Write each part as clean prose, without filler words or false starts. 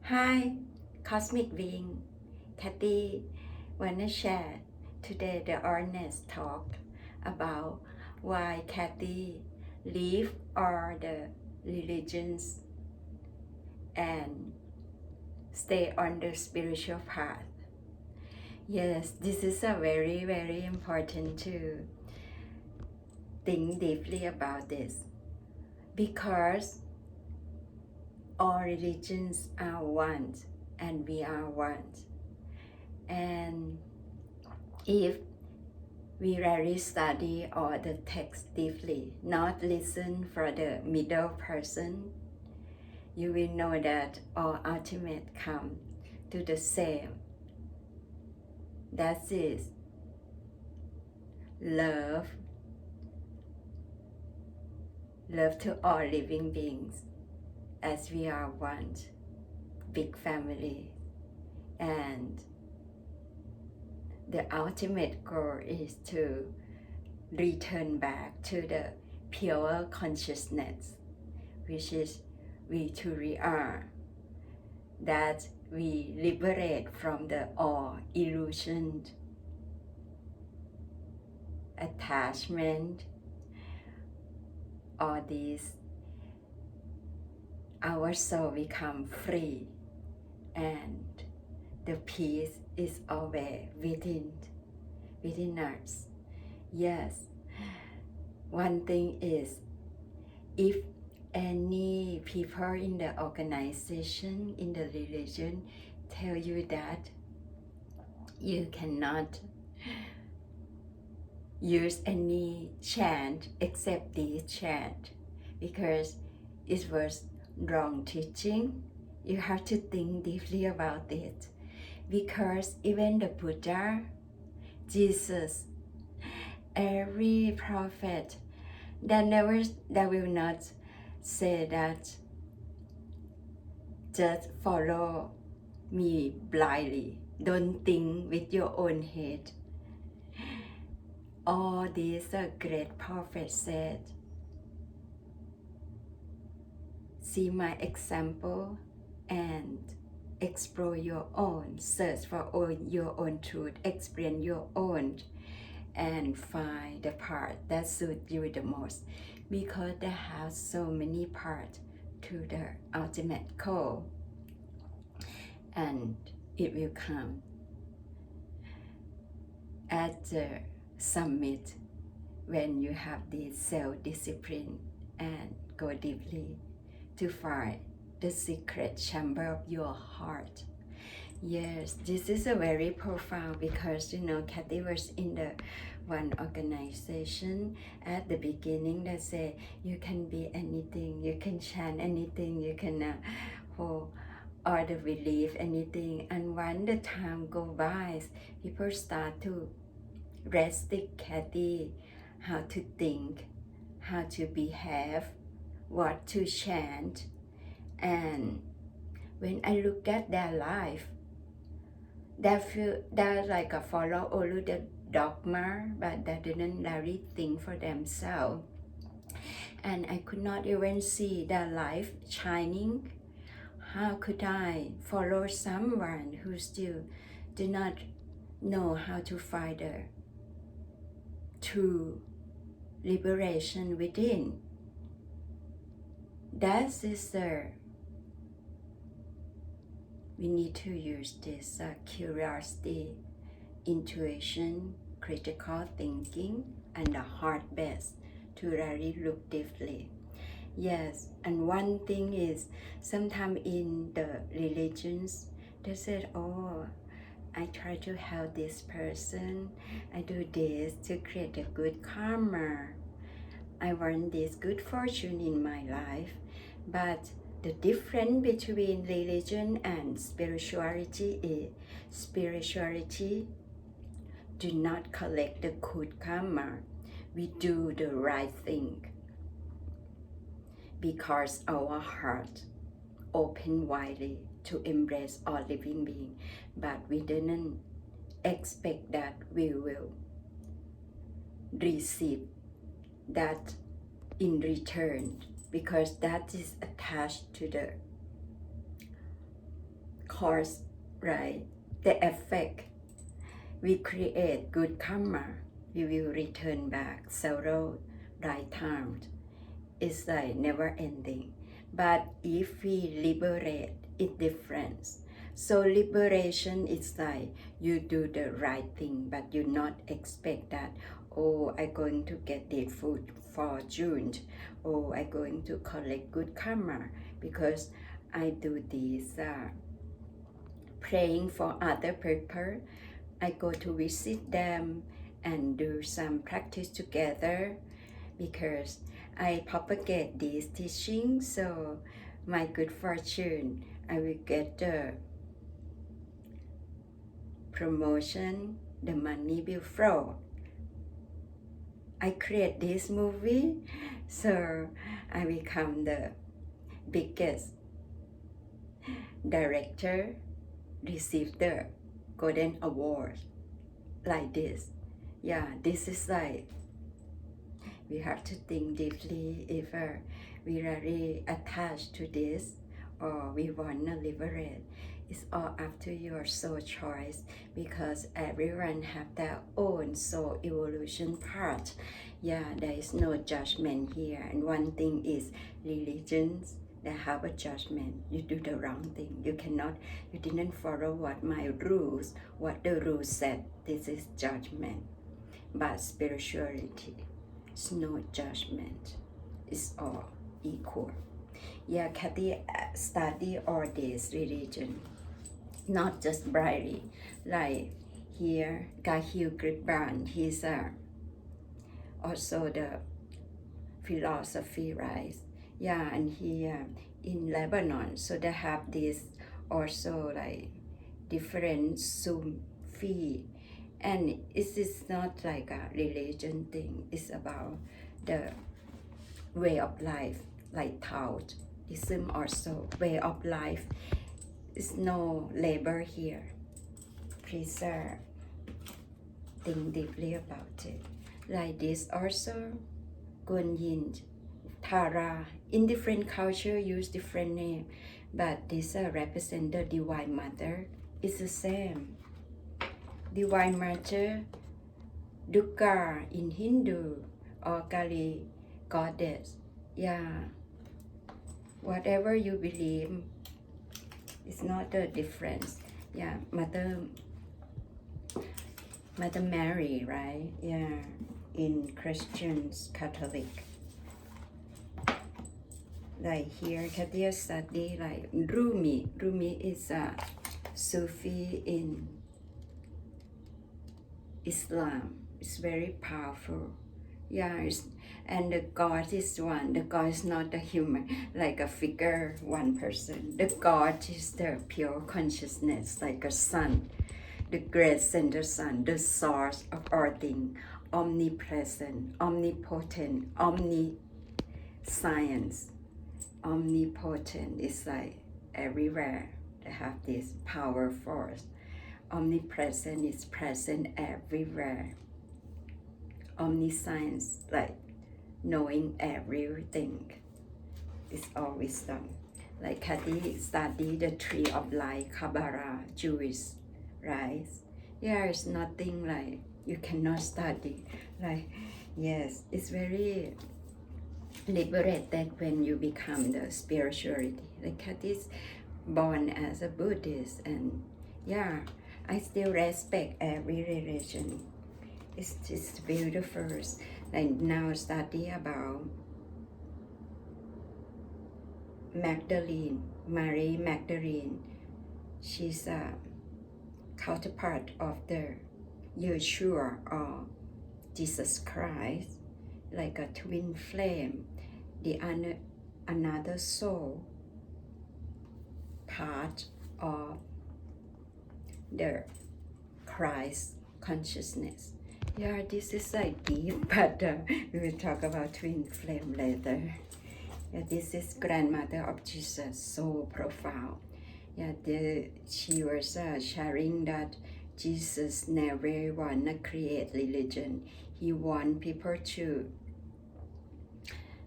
Hi, Cosmic Being. Kathy wanna share today the honest talk about why Kathy leave all the religions and stay on the spiritual path. Yes, this is a very important to think deeply about this because all religions are one and we are one. And if we rarely study all the text deeply, not listen for the middle person, you will know that all ultimate come to the same. That is love, love to all living beings as we are one big family. And the ultimate goal is to return back to the pure consciousness, which is we truly are, that we liberate from the all illusion, attachment, all these, our soul become free and the peace is always within us. Yes, one thing is, if any people in the organization, in the religion, tell you that you cannot use any chant except this chant because it was wrong teaching, you have to think deeply about it. Because even the Buddha, Jesus, every prophet, that will not say that just follow me blindly, don't think with your own head. All these great prophets said, see my example and explore your own, search for your own truth, experience your own, and find the part that suits you the most, because there have so many parts to the ultimate goal, and it will come at the summit when you have this self-discipline and go deeply to find the secret chamber of your heart. Yes, this is a very profound because Kathy was in the one organization at the beginning that say you can be anything, you can chant anything, you can hold or the believe anything. And when the time go by, people start to restrict Kathy how to think, how to behave, what to chant. And when I look at their life, they like a follow all the dogma, but they didn't really think for themselves. And I could not even see their life shining. How could I follow someone who still do not know how to find the true liberation within? That is we need to use this curiosity, intuition, critical thinking, and the heart base to really look deeply. Yes, and one thing is, sometimes in the religions, they said, oh, I try to help this person, I do this to create a good karma, I want this good fortune in my life. But the difference between religion and spirituality is spirituality do not collect the good karma. We do the right thing because our heart open widely to embrace all living beings, but we didn't expect that we will receive that in return, because that is attached to the cause, right, the effect. We create good karma, we will return back several lifetimes. It's like never ending. But if we liberate, it's different. So liberation is like you do the right thing, but you not expect that, oh, I'm going to get the food for June, oh, I'm going to collect good karma because I do this praying for other people. I go to visit them and do some practice together because I propagate this teaching, so my good fortune, I will get the promotion, the money will flow. I create this movie, so I become the biggest director, receive the Golden Award, like this. Yeah, this is like, we have to think deeply if we really attached to this or we want to liberate. It's all up to your soul choice because everyone have their own soul evolution part. Yeah, there is no judgment here. And one thing is religions, they have a judgment. You do the wrong thing. You didn't follow what my rules, what the rules said. This is judgment. But spirituality, it's no judgment. It's all equal. Yeah, Kathy study all this religion, not just blindly. Like here, Gahil Gribban, he's also the philosophy, right? Yeah, and he in Lebanon, so they have this also like different Sufi, and it is not like a religion thing. It's about the way of life, like Taoism also way of life. Is no labor here. Please think deeply about it. Like this also, Guan Yin, Tara, in different culture use different name, but this represent the Divine Mother. It's the same. Divine Mother, Durga in Hindu, or Kali goddess. Yeah, whatever you believe, it's not a difference. Yeah, Mother Mary, right? Yeah, in Christians, Catholic. Like here, Katia study like Rumi. Rumi is a Sufi in Islam. It's very powerful. Yeah, and the God is one. The God is not a human, like a figure, one person. The God is the pure consciousness, like a sun, the great center sun, the source of all things, omnipresent, omnipotent, omniscience, omnipotent. Is like everywhere. They have this power force. Omnipresent is present everywhere. Omniscience, like knowing everything, is all wisdom. Like Kathy study the tree of life, Kabbalah, Jewish, right? Yeah, it's nothing like you cannot study. Like, yes, it's very liberated when you become the spirituality. Like Kathy's born as a Buddhist, and yeah, I still respect every religion. It's just beautiful. Like now study about Magdalene, Mary Magdalene. She's a counterpart of the Yeshua or Jesus Christ, like a twin flame. The another soul part of the Christ consciousness. Yeah, this is like deep, but we will talk about twin flame later. Yeah, this is grandmother of Jesus, so profound. Yeah, she was sharing that Jesus never wanna create religion. He want people to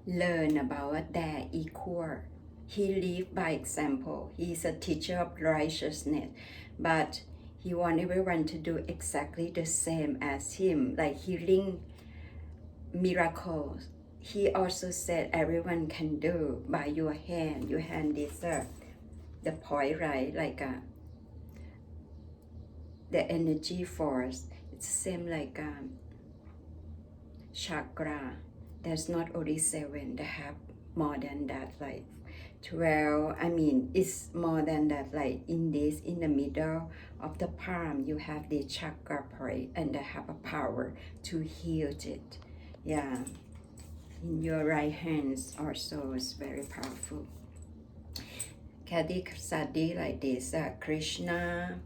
learn about their equal he lived by example. He is a teacher of righteousness, but he wants everyone to do exactly the same as him, like healing miracles. He also said everyone can do by your hand. Your hand is the point, right? Like the energy force. It's the same like chakra. There's not only 7, they have more than that, like 12. I mean, it's more than that, like in the middle of the palm, you have the chakra point, and they have a power to heal it. Yeah, in your right hands also is very powerful. Kadi study like this, Krishna,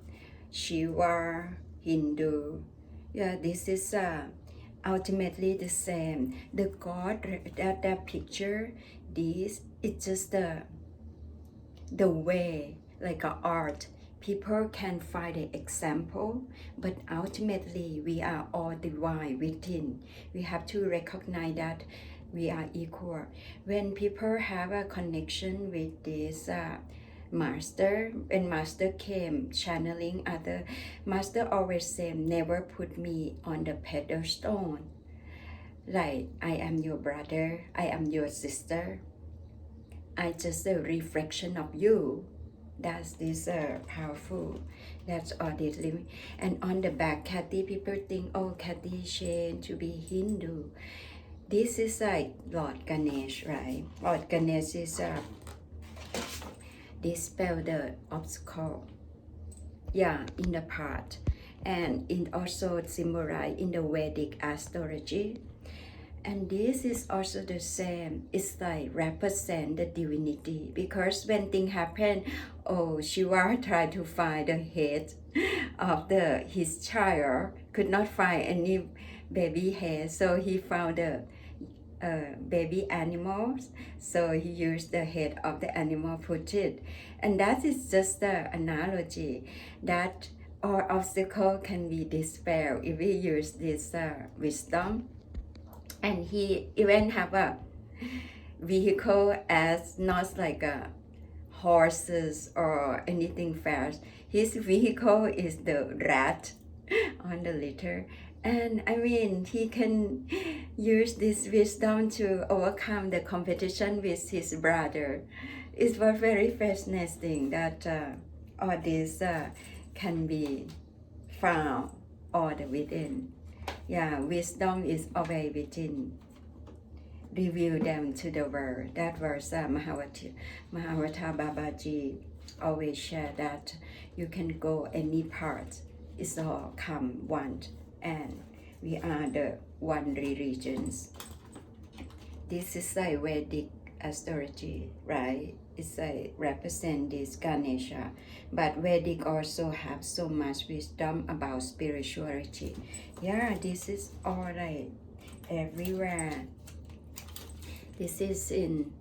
Shiva, Hindu. Yeah, this is ultimately the same. The God, that picture, this, it's just the way, like a art. People can find an example, but ultimately we are all divine within. We have to recognize that we are equal. When people have a connection with this master, when master came channeling other, master always said, never put me on the pedestal. Like, I am your brother, I am your sister, I just a reflection of you. That's this powerful. That's all this living. And on the back, Kathy, people think, oh, Kathy changed to be Hindu. This is like Lord Ganesh, right? Lord Ganesh is dispel the obstacle, yeah, in the path. And it also symbolized in the Vedic astrology. And this is also the same. It's like represent the divinity, because when things happen, oh, Shiva tried to find the head of his child, could not find any baby head, so he found the baby animals, so he used the head of the animal, put it. And that is just the analogy that all obstacle can be dispelled if we use this wisdom. And he even have a vehicle as not like a horses or anything fast. His vehicle is the rat on the litter. And I mean, he can use this wisdom to overcome the competition with his brother. It was very fascinating that all this can be found all the within. Yeah, wisdom is always within. Reveal them to the world. That was Mahavata Babaji always share that you can go any part. It's all come one, and we are the one religions. This is a Vedic astrology, right? It's a represent this Ganesha, but Vedic also have so much wisdom about spirituality. Yeah, this is all right everywhere. This is in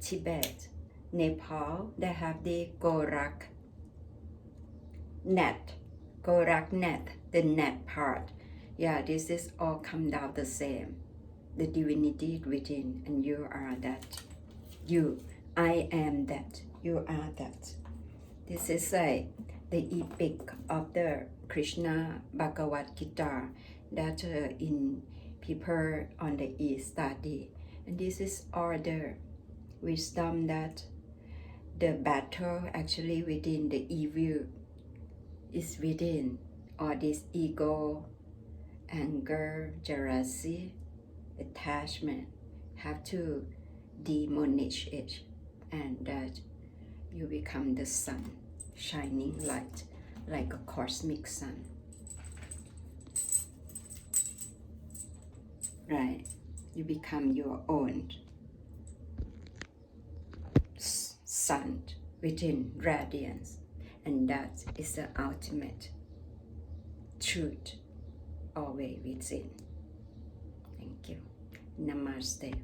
Tibet, Nepal. They have the Gorak net, the net part. Yeah, this is all come down the same. The divinity within, and you are that. You, I am that. You are that. This is the epic of the Krishna Bhagavad Gita that in people on the East study. And this is all the wisdom that the battle actually within the evil is within. All this ego, anger, jealousy, attachment, have to demolish it, and that you become the sun, shining light like a cosmic sun. Right? You become your own sun within radiance, and that is the ultimate truth always within. Thank you. Namaste.